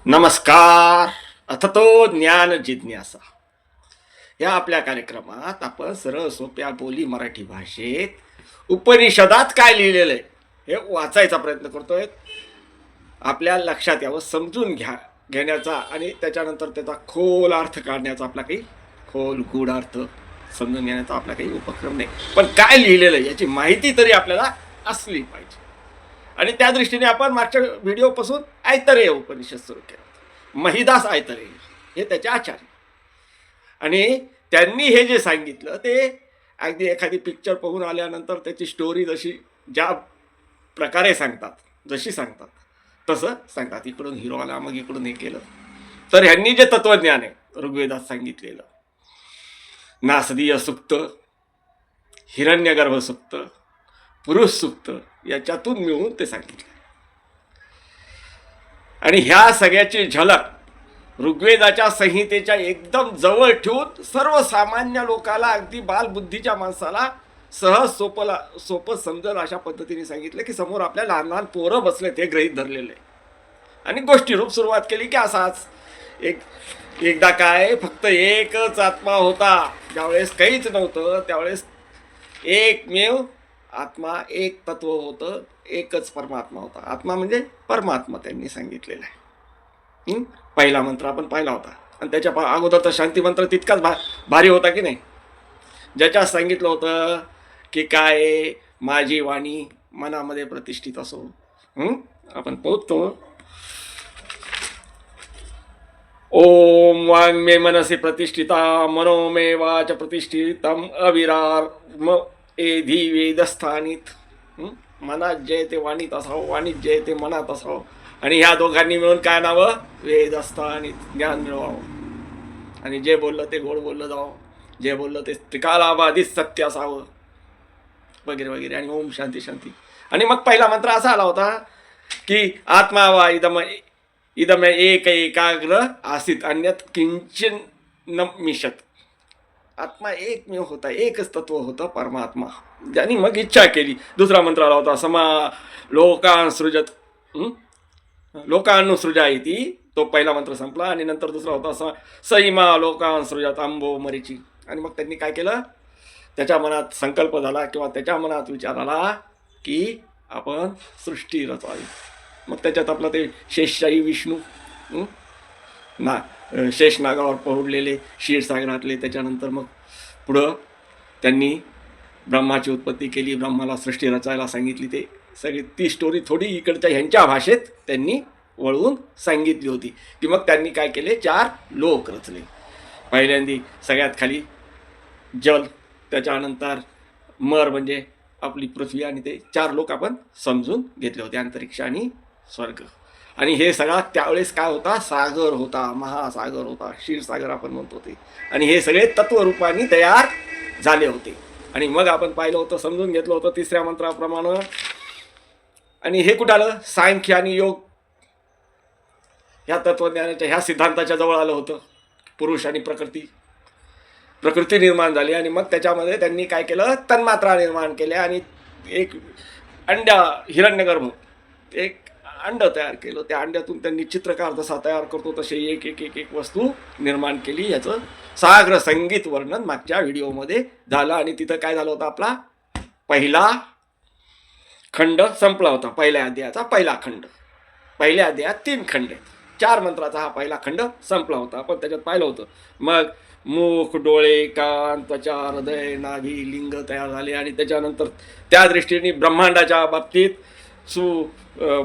नमस्कार. अथ तो ज्ञान जिज्ञासा या आपल्या कार्यक्रमात आपण सरळ सोप्या बोली मराठी भाषेत उपनिषदात काय लिहिलेलं आहे हे वाचायचा प्रयत्न करतोय. आपल्या लक्षात यावं, समजून घेण्याचा आणि त्याच्यानंतर त्याचा खोल अर्थ काढण्याचा आपला काही खोल गूढ अर्थ समजून घेण्याचा आपला काही उपक्रम नाही. पण काय लिहिलेलं आहे याची माहिती तरी आपल्याला असली पाहिजे. आणि त्या दृष्टीने आपण मागच्या व्हिडिओपासून ऐतरेय उपनिषद सुरू केलं. महिदास ऐतरेय हे त्याचे आचार्य, आणि त्यांनी हे जे सांगितलं ते अगदी एखादी पिक्चर पाहून आल्यानंतर त्याची स्टोरी जशी ज्या प्रकारे सांगतात, जशी सांगतात तसं सांगतात. इकडून हिरो आला, मग इकडून हे केलं. तर ह्यांनी जे तत्वज्ञान आहे ऋग्वेदात सांगितलेलं, नासदीय सुक्त, हिरण्यगर्भ सुक्त, पुरुष सुक्त, याच्यातून मिळून ते सांगितले. आणि ह्या सगळ्याची झलक ऋग्वेदाच्या संहितेच्या एकदम जवळ ठेवून सर्वसामान्य लोकाला, अगदी बालबुद्धीच्या माणसाला सहज सोपं समजेल अशा पद्धतीने सांगितलं की समोर आपल्या लहान लहान पोरं बसले, ते गृहीत धरलेले आणि गोष्टीरूप सुरुवात केली की असाच एकदा काय फक्त एकच आत्मा होता. ज्यावेळेस काहीच नव्हतं त्यावेळेस एकमेव आत्मा, एक तत्व होतं, एकच परमात्मा होता. आत्मा म्हणजे परमात्मा त्यांनी सांगितलेलं आहे. पहिला मंत्र आपण पाहिला होता, आणि त्याच्या अगोदर तर शांती मंत्र तितकाच भारी होता की नाही, ज्याच्यात सांगितलं होतं की काय माझी वाणी मनामध्ये प्रतिष्ठित असो. आपण पोहतो ओम वांग मे मनसे प्रतिष्ठिता मनो मे वाच प्रतिष्ठितम अविरार एधी वेदस्थानित. मनात जे ते वाणीत असावं, वाणीत जे ते मनात असावं, आणि ह्या दोघांनी मिळून काय नावं, वेदस्थानित, ज्ञान मिळवावं. आणि जे बोललं ते गोड बोललं जावं, जे बोललं ते त्रिकालाबाधित सत्य असावं, वगैरे वगैरे. आणि ओम शांती शांती. आणि मग पहिला मंत्र असा आला होता की आत्मा वा इदम एक एकाग्र आसित अन्यत किंचन न मिशत. आत्मा एकमेव होता, एकच तत्व होतं परमात्मा, ज्यांनी मग इच्छा केली. दुसरा मंत्र आला होता समा लोकांसृजत लोकानुसृजायती. तो पहिला मंत्र संपला. आणि नंतर दुसरा होता सईमा लोकांसृजत अंबो मरीची. आणि मग त्यांनी काय केलं, त्याच्या मनात संकल्प झाला किंवा त्याच्या मनात विचार आला की आपण सृष्टी रचावी. मग त्याच्यात आपलं ते शेषशाही विष्णू शेष नागावर पहुडलेले क्षीरसागरातले. त्याच्यानंतर मग पुढं त्यांनी ब्रह्माची उत्पत्ती केली, ब्रह्माला सृष्टी रचायला सांगितली. ते सगळी ती स्टोरी थोडी इकडच्या ह्यांच्या भाषेत त्यांनी वळवून सांगितली होती. की मग त्यांनी काय केले, 4 लोक रचले. पहिल्यांदी सगळ्यात खाली जल, त्याच्यानंतर मर म्हणजे आपली पृथ्वी, आणि ते 4 लोक आपण समजून घेतले होते, अंतरिक्ष आणि स्वर्ग. आणि हे सगळा त्यावेळेस काय होता, सागर होता, महासागर होता, क्षीरसागर आपण म्हणतो ते. आणि हे सगळे तत्वरूपाने तयार झाले होते. आणि मग आपण पाहिलं होतं, समजून घेतलं होतं तिसऱ्या मंत्राप्रमाणे. आणि हे कुठं आलं, सांख्य आणि योग ह्या तत्वज्ञानाच्या ह्या सिद्धांताच्या जवळ आलं होतं. पुरुष आणि प्रकृती निर्माण झाली. आणि मग त्याच्यामध्ये त्यांनी काय केलं, तन्मात्रा निर्माण केल्या. आणि एक हिरण्यगर्भ एक अंड तयार केलं. त्या अंड्यातून त्यांनी चित्रकार जसा तयार करतो तसे एक एक एक एक वस्तू निर्माण केली. याचं साग्र संगीत वर्णन मागच्या व्हिडिओमध्ये झालं. आणि तिथं काय झालं होतं, आपला पहिला खंड संपला होता. पहिल्या अध्यायाचा पहिला खंड. पहिल्या अध्यायात 3 खंड आहेत. 4 मंत्राचा हा पहिला खंड संपला होता. आपण त्याच्यात पाहिलं होतं. मग मुख, डोळे, कान, त्वचा, हृदय, नाभी, लिंग तयार झाले. आणि त्याच्यानंतर त्या दृष्टीने ब्रह्मांडाच्या बाबतीत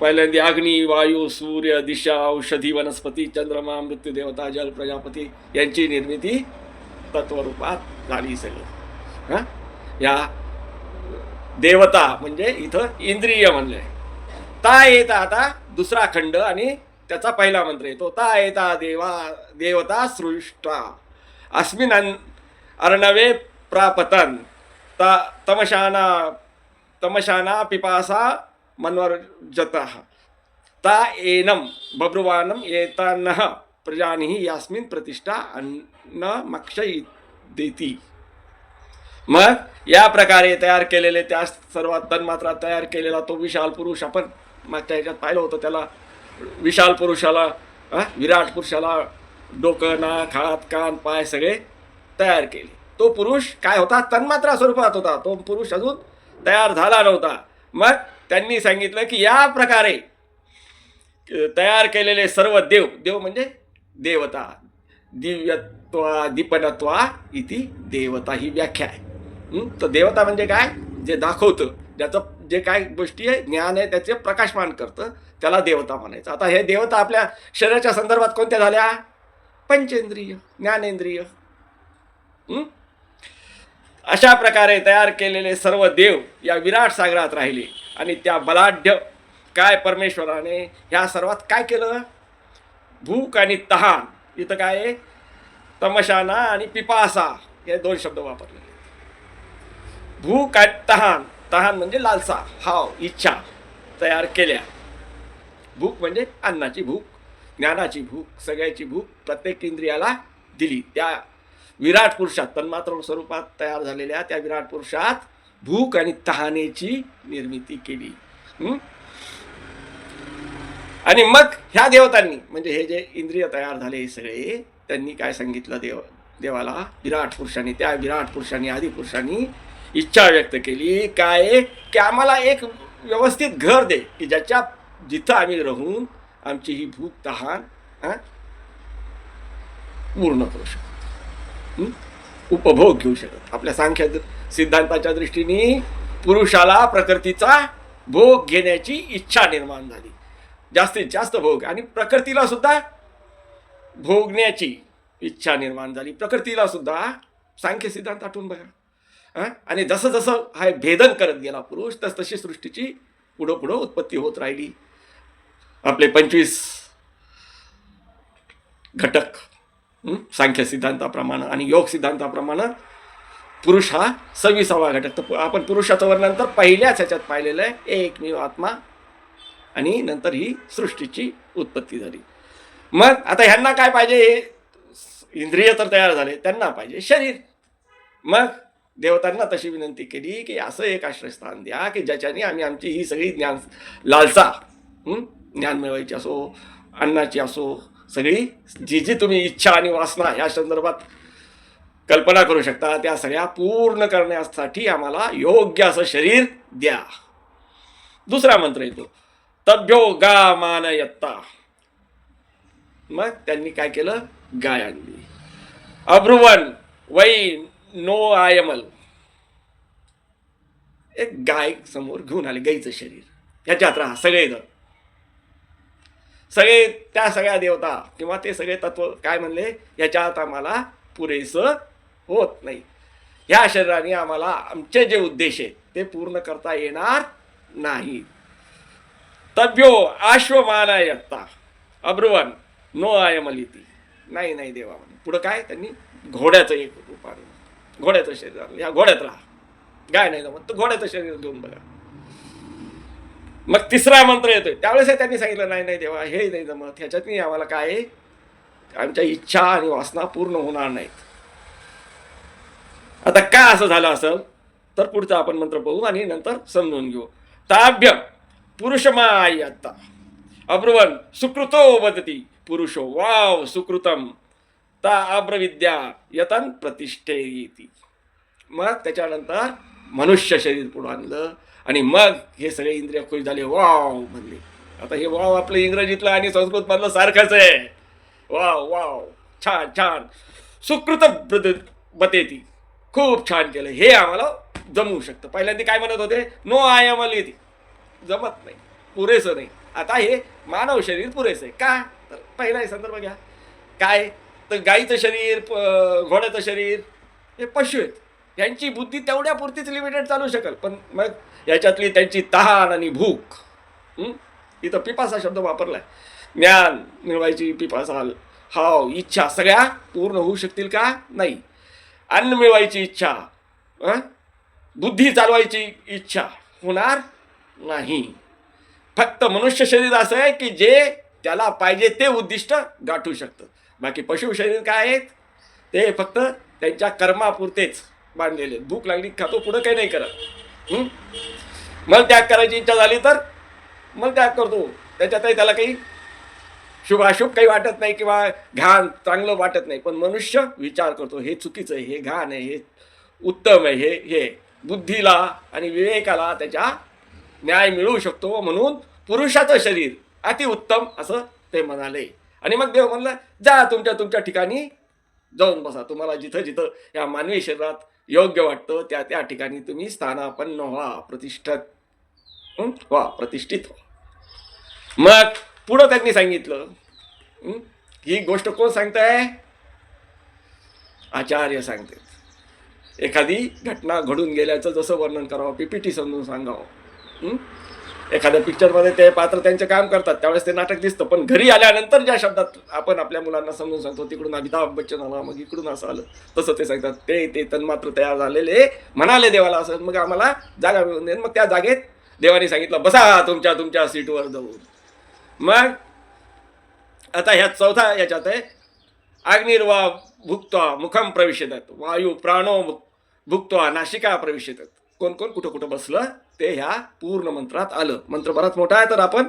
पहिल्यांदा अग्नी, वायू, सूर्य, दिशा, औषधी, वनस्पती, चंद्रमा, मृत्यूदेवता, जल, प्रजापती यांची निर्मिती तत्वरूपात झाली सगळं. या देवता म्हणजे इथं इंद्रिय म्हणले. ता येता आता दुसरा खंड आणि त्याचा पहिला मंत्र येतो. ता येता देवता सृष्टा अस्मिन अर्णवे प्रापतन तमशाना पिपासा मनवर्जतः ता एनम बब्रुवानम एतानः प्रजानिहि यास्मिन प्रतिष्ठा अन्नमक्षय देती. मग या प्रकारे तयार केलेले त्या सर्वात तन्मात्रा तयार केलेला तो विशाल पुरुष आपण मागच्या ह्याच्यात पाहिलं होतं. त्याला विशाल पुरुषाला विराट पुरुषाला डोकं, नाक, हात, कान, पाय सगळे तयार केले. तो पुरुष काय होता? तन्मात्रा स्वरूपात होता. तो पुरुष अजून तयार झाला नव्हता. मग त्यांनी सांगितलं की या प्रकारे तयार केलेले सर्व देव, देव म्हणजे देवता, दिव्यत्वा दीपनत्वा इति देवता ही व्याख्या आहे. तर देवता म्हणजे काय? जे दाखवतं, ज्याचं जे काय गोष्टी आहे, ज्ञान आहे, त्याचे प्रकाशमान करतं, त्याला देवता म्हणायचं. आता हे देवता आपल्या शरीराच्या संदर्भात कोणत्या झाल्या? पंचेंद्रिय, ज्ञानेंद्रिय. अशा प्रकारे तयार केलेले सर्व देव या विराट सागरात राहिले. आणि त्या बलाढ्य काय परमेश्वराने ह्या सर्वात काय केलं? भूक आणि तहान, इथं काय आहे? तमशाना आणि पिपासा हे दोन शब्द वापरले. भूक आणि तहान, तहान म्हणजे लालसा, हाव, इच्छा तयार केल्या. भूक म्हणजे अन्नाची भूक, ज्ञानाची भूक, सगळ्याची भूक प्रत्येक इंद्रियाला दिली. त्या विराट पुरुषात, तन्मात्र स्वरूपात तयार झालेल्या त्या विराट पुरुषात भूक आणि तहानेची निर्मिती केली. आणि मग ह्या देवतांनी, म्हणजे हे जे इंद्रिय तयार झाले हे सगळे, त्यांनी काय सांगितलं देवाला? विराट पुरुषांनी, त्या विराट पुरुषांनी, आदिपुरुषांनी इच्छा व्यक्त केली काय? की आम्हाला एक व्यवस्थित घर दे की ज्याच्या जिथं आम्ही राहून आमची ही भूक तहान पूर्ण करू शकतो, उपभोग घेऊ शकत. आपल्या सांख्य सिद्धांताच्या दृष्टीने पुरुषाला प्रकृतीचा भोग घेण्याची इच्छा निर्माण झाली, जास्तीत जास्त भोग, आणि प्रकृतीला सुद्धा भोगण्याची इच्छा निर्माण झाली. प्रकृतीला सुद्धा सांख्य सिद्धांत आठवून बघा. आणि जसं जसं हा भेदन करत गेला पुरुष, तशी सृष्टीची पुढं पुढं उत्पत्ती होत राहिली. आपले 25 घटक सांख्य सिद्धांताप्रमाणे आणि योग सिद्धांताप्रमाणे पुरुष हा 26वा घटक. तर आपण पुरुषाचं वर्णन तर पहिल्याच ह्याच्यात पाहिलेलं आहे, एकमेव आत्मा, आणि नंतर ही सृष्टीची उत्पत्ती झाली. मग आता ह्यांना काय पाहिजे? हे इंद्रिय तर तयार झाले, त्यांना पाहिजे शरीर. मग देवतांना तशी विनंती केली की असं एक आश्रयस्थान द्या की ज्याच्याने आम्ही आमची ही सगळी ज्ञान लालसा, ज्ञान मिळवायची असो, अन्नाची असो, सगळी जी जी तुम्ही इच्छा आणि वासना ह्या संदर्भात कल्पना करू शकता, त्या सगळ्या पूर्ण करण्यासाठी आम्हाला योग्य असं शरीर द्या. दुसरा मंत्र येतो, तभ्यो गा मानयत्ता. मग त्यांनी काय केलं? गाय आणली. अब्रुवन वै नो आयमल, एक गाय समोर घेऊन आले, गाईचं शरीर, ह्याच्यात राहा सगळेजण. सगळे त्या सगळ्या देवता किंवा ते सगळे तत्व काय म्हणले? याच्यात आम्हाला पुरेसं होत नाही, ह्या शरीराने आम्हाला आमचे जे उद्देश आहेत ते पूर्ण करता येणार नाही. तभ्यो आश्वमानयत्ता अब्रुवन नो आयमलिती. नाही नाही देवा म्हणे. पुढं काय? त्यांनी घोड्याचं एक रूप आणलं, घोड्याचं शरीर आणलं. ह्या घोड्यात राहा, गाय नाही जमत तर घोड्याचं शरीर घेऊन बघा. मग तिसरा मंत्र येतोय, त्यावेळेस त्यांनी सांगितलं नाही नाही देवा, हे नाही जमत, ह्याच्यातनी आम्हाला काय, आमच्या इच्छा आणि वासना पूर्ण होणार नाहीत. आता का असं झालं असेल तर पुढचा आपण मंत्र पाहू आणि नंतर समजून घेऊ. ताभ्य पुरुषमायत्ता अब्रुवन सुकृतो वदती पुरुषो वाव सुकृतम ता अब्रविद्या यतन प्रतिष्ठेती. मग त्याच्यानंतर मनुष्य शरीर पुढं आणलं आणि मग हे सगळे इंद्रिय खुश झाले, वाव म्हणले. आता हे वाव आपलं इंग्रजीतलं आणि संस्कृत मधलं सारखंच आहे. वाव वाव, छान छान, सुकृत बतेती, खूप छान केलं, हे आम्हाला जमवू शकतं. पहिल्यांदा काय म्हणत होते? नो आयमलिती, जमत नाही, पुरेसं नाही. आता हे मानव शरीर पुरेसं आहे का? तर पहिला संदर्भ घ्या. काय तर गाईचं शरीर, घोड्याचं शरीर हे पशु आहेत, यांची बुद्धी तेवढ्या पुरतीच लिमिटेड चालू शकेल. पण मग याच्यातली त्यांची तहान आणि भूक, इथं पिपासा शब्द वापरलाय, ज्ञान मिळवायची पिपासा, हाव, इच्छा सगळ्या पूर्ण होऊ शकतील का? नाही. अन्न मिळवायची इच्छा, बुद्धी चालवायची इच्छा होणार नाही. फक्त मनुष्य शरीर असं आहे की जे त्याला पाहिजे ते उद्दिष्ट गाठू शकतं. बाकी पशु शरीर काय आहेत? ते फक्त त्यांच्या कर्मापुरतेच बांधलेले. भूक लागली खातो, पुढं काही नाही करत. मग त्याग करायची इच्छा झाली तर मग त्याग करतो, त्याच्यातही त्याला काही शुभाशुभ काही वाटत नाही किंवा घाण चांगलं वाटत नाही, पण मनुष्य विचार करतो हे चुकीचं आहे, हे घाण आहे, हे उत्तम आहे, हे बुद्धीला आणि विवेकाला त्याच्या न्याय मिळू शकतो, म्हणून पुरुषाचं शरीर अतिउत्तम असं ते म्हणाले. आणि मग देव म्हणला, जा तुमच्या तुमच्या ठिकाणी जाऊन बसा, तुम्हाला जिथं जिथं या मानवी शरीरात योग्य वाटतं त्या त्या ठिकाणी तुम्ही स्थानापन्न व्हा, प्रतिष्ठित व्हा. मग पुढं त्यांनी सांगितलं, ही गोष्ट कोण सांगताय? आचार्य सांगते. एखादी घटना घडून गेल्याचं जसं वर्णन करावं, पीपीटी समजून सांगावं. एखाद्या पिक्चरमध्ये ते पात्र त्यांचं काम करतात त्यावेळेस ते नाटक दिसतं, पण घरी आल्यानंतर ज्या शब्दात आपण आपल्या मुलांना समजून सांगतो, तिकडून अमिताभ बच्चन आला, मग इकडून असं आलं, तसं ते सांगतात. ते तन्मात्र तयार झालेले म्हणाले देवाला असं, मग आम्हाला जागा मिळून देईन. मग त्या जागेत देवाने सांगितलं, बसा तुमच्या तुमच्या सीटवर जाऊन. मग आता ह्या चौथा याच्यात आहे, अग्निर्वा भुक्त्वा मुखम प्रविशेतात, वायू प्राणो भुक्त्वा नाशिका प्रविशेतात. कोण कोण कुठं कुठं बसलं ते ह्या पूर्ण मंत्रात आलं. मंत्र बराच मोठा आहे, तर आपण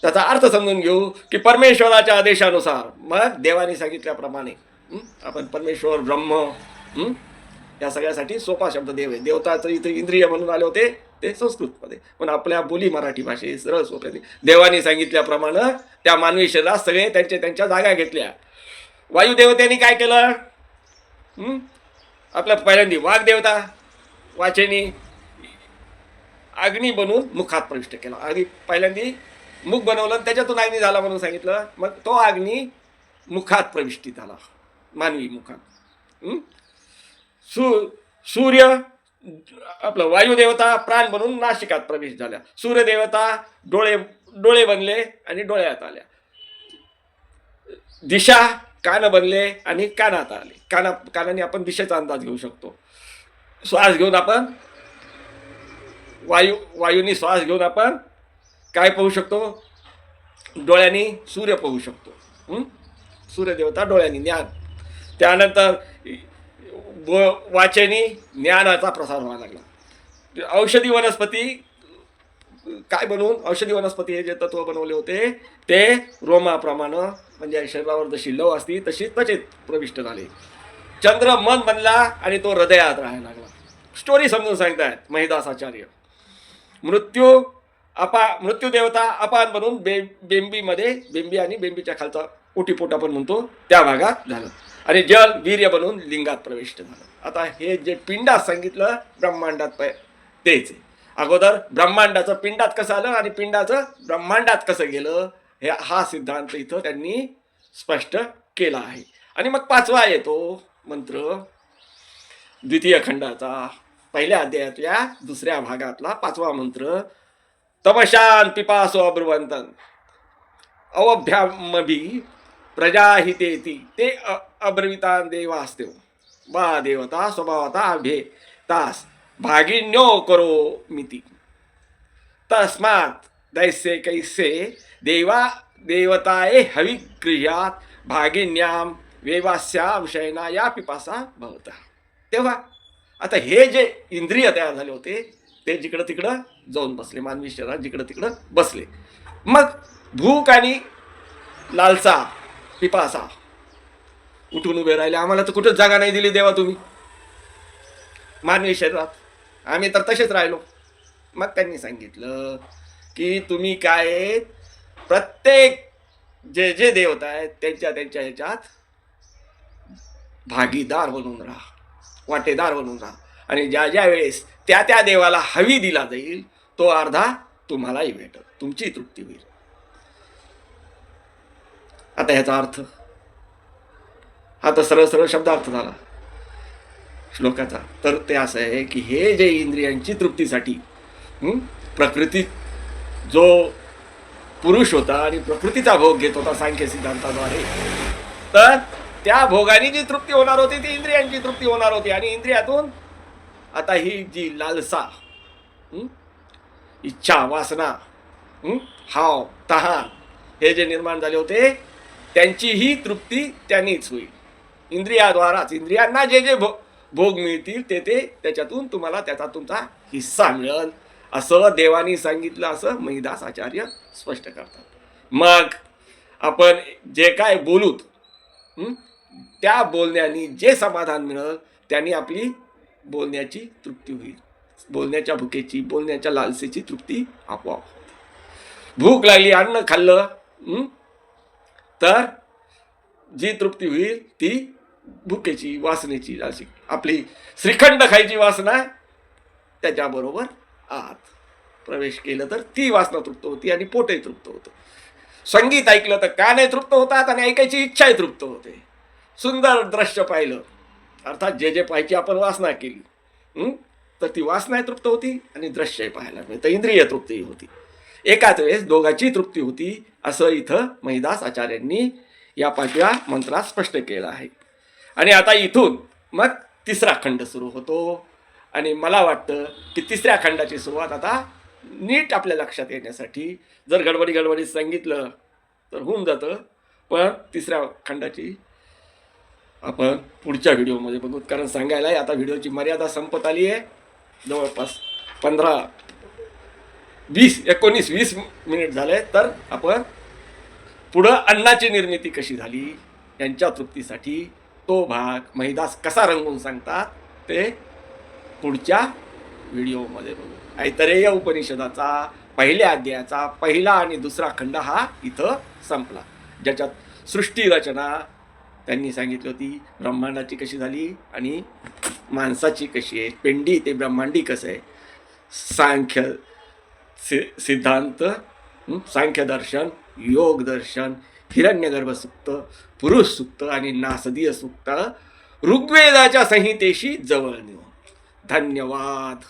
त्याचा अर्थ समजून घेऊ की परमेश्वराच्या आदेशानुसार, मग देवाने सांगितल्याप्रमाणे आपण परमेश्वर ब्रह्म या सगळ्यासाठी सोपा शब्द देव आहे. देवताचं इथं इंद्रिय म्हणून आले होते ते संस्कृतमध्ये, पण आपल्या बोली मराठी भाषेत सरळ सोप्या देवाने सांगितल्याप्रमाणे त्या मानवी शरीरात सगळे त्यांच्या जागा घेतल्या. वायुदेवतेने काय केलं? आपल्या पहिल्यांदा वाघदेवता वाचेनी अग्नी बनवून मुखात प्रविष्ट केला. अग्नी पहिल्यांदा मुख बनवलं, त्याच्यातून अग्नी झाला म्हणून सांगितलं. मग तो अग्नी मुखात प्रविष्टित झाला, मानवी मुखात. सूर्य आपलं वायुदेवता प्राण बनून नाशिकात प्रवेश झाल्या. सूर्यदेवता डोळे बनले आणि डोळ्यात आल्या. दिशा कान बनले आणि कानात आले. कानाने आपण दिशेचा अंदाज घेऊ शकतो. श्वास घेऊन आपण वायूनी श्वास घेऊन आपण काय पाहू शकतो? डोळ्यांनी सूर्य पाहू शकतो. सूर्यदेवता डोळ्यांनी ज्ञान. त्यानंतर वाचेनी ज्ञानाचा प्रसार व्हायला लागला. औषधी वनस्पती काय बनवून, औषधी वनस्पती हे जे तत्व बनवले होते ते रोमाप्रमाणे, म्हणजे शरीरावर जशी लव असती तशी त्वचेत प्रविष्ट झाले. चंद्र मन बनला आणि तो हृदयात राहायला लागला. स्टोरी समजून सांगतायत महिदास आचार्य. मृत्यू देवता अपान बनून बेंबीमध्ये, बेंबी आणि बेंबीच्या खालचा ओटीपोट आपण म्हणतो त्या भागात झालं. आणि जल वीर्य बनून लिंगात प्रविष्ट झालं. आता हे जे पिंडात सांगितलं ब्रह्मांडात तेच आहे. अगोदर ब्रह्मांडाचं पिंडात कसं आलं आणि पिंडाचं ब्रह्मांडात कसं गेलं, हा सिद्धांत इथं त्यांनी स्पष्ट केला आहे. आणि मग पाचवा येतो मंत्र, द्वितीय खंडाचा पहिल्या अध्यायातल्या दुसऱ्या भागातला पाचवा मंत्र. तमशान पिपासो अब्रुवंतन अवभ्यामभि प्रजाहितेती ते अब्रवितान देवास्तेव वा देवता स्वभावता अभे तास भागिन्यो करो मिती तस्मात् दैसे कैसे देवताए हविगृह्यात भागिन्याम वेवास्या विषयना या पिपासा भवता. तेव्हा आता हे जे इंद्रिय तयार झाले होते ते जिकडं तिकडं जाऊन बसले, मानवी शरीरात जिकडं तिकडं बसले. मग भूक आणि लालसा पिपासा उठून उभे राहिले. आम्हाला तर कुठंच जागा नाही दिली देवा तुम्ही मानवी शरीरात, आम्ही तर तसेच राहिलो. मग त्यांनी सांगितलं की तुम्ही काय, प्रत्येक जे जे देवता आहेत त्यांच्या ह्याच्यात भागीदार बनून राहा, वाटेदार बनून राहा. आणि ज्या वेळेस त्या देवाला हवी दिला जाईल तो अर्धा तुम्हालाही भेटेल, तुमची तृप्ती होईल. आता ह्याचा अर्थ हा तर सरळ सरळ शब्दार्थ झाला श्लोकाचा. तर ते असं आहे की हे जे इंद्रियांची तृप्तीसाठी प्रकृती जो पुरुष होता आणि प्रकृतीचा भोग घेत होता सांख्य सिद्धांताद्वारे, तर त्या भोगाने जी तृप्ती होणार होती ती इंद्रियांची तृप्ती होणार होती. आणि इंद्रियातून आता ही जी लालसा, इच्छा, वासना, हाव तहान हे जे निर्माण झाले होते त्यांची ही तृप्ती त्यांनीच होईल इंद्रियाद्वाराच. इंद्रियांना जे जे भोग मिळतील ते त्याच्यातून तुम्हाला त्याचा तुमचा हिस्सा मिळेल असं देवानी सांगितलं, असं महिदास आचार्य स्पष्ट करतात. मग आपण जे काय बोलूत हं, त्या बोलण्याने जे समाधान मिळेल त्याने आपली बोलण्याची तृप्ती होईल. बोलण्याच्या भुकेची, बोलण्याच्या लालसेची तृप्ती आपोआप होते. भूक लागली, अन्न खाल्लं तर जी तृप्ती होईल ती भुकेची, वासनेची, लालसी. आपली श्रीखंड खायची वासना त्याच्याबरोबर आत प्रवेश केलं तर ती वासना तृप्त होती आणि पोटही तृप्त होतं. संगीत ऐकलं तर कानही तृप्त होतात आणि ऐकायची इच्छाही तृप्त होते. सुंदर दृश्य पाहिलं अर्थात जे पाहायची आपण वासना केली तर ती वासनाही तृप्त होती आणि दृश्यही पाहायला मिळतं, इंद्रिय तृप्ती होती. एकाच वेळेस दोघांची तृप्ती होती असं इथं महिदास आचार्यांनी या 5व्या मंत्रात स्पष्ट केलं आहे. आणि आता इथून मग तिसरा खंड सुरू होतो आणि मला वाटतं की तिसऱ्या खंडाची सुरुवात आता नीट आपल्या लक्षात येण्यासाठी जर गडबडीत सांगितलं तर होऊन जातं, पण तिसऱ्या खंडाची आपण पुढच्या व्हिडिओमध्ये बघू. कारण सांगायला आता व्हिडिओची मर्यादा संपत आली आहे. जवळपास 19-20 मिनिट झाले. तर आपण पुढं अन्नाची निर्मिती कशी झाली यांच्या तृप्तीसाठी तो भाग महिदास कसा रंगवून सांगतात ते पुढच्या व्हिडिओमध्ये बघू. ऐतरेय उपनिषदाचा पहिल्या अध्यायाचा पहिला आणि दुसरा खंड हा इथं संपला, ज्याच्यात सृष्टी रचना त्यांनी सांगितली होती, ब्रह्मांडाची कशी झाली आणि माणसाची कशी आहे, पेंडी ते ब्रह्मांडी कसं आहे, सांख्य सिद्धांत, सांख्य दर्शन, योग दर्शन, हिरण्यगर्भ सुक्त, पुरुष सुक्त आणि नासदीय सुक्त ऋग्वेदाच्या संहितेशी जवळ नेऊन. धन्यवाद.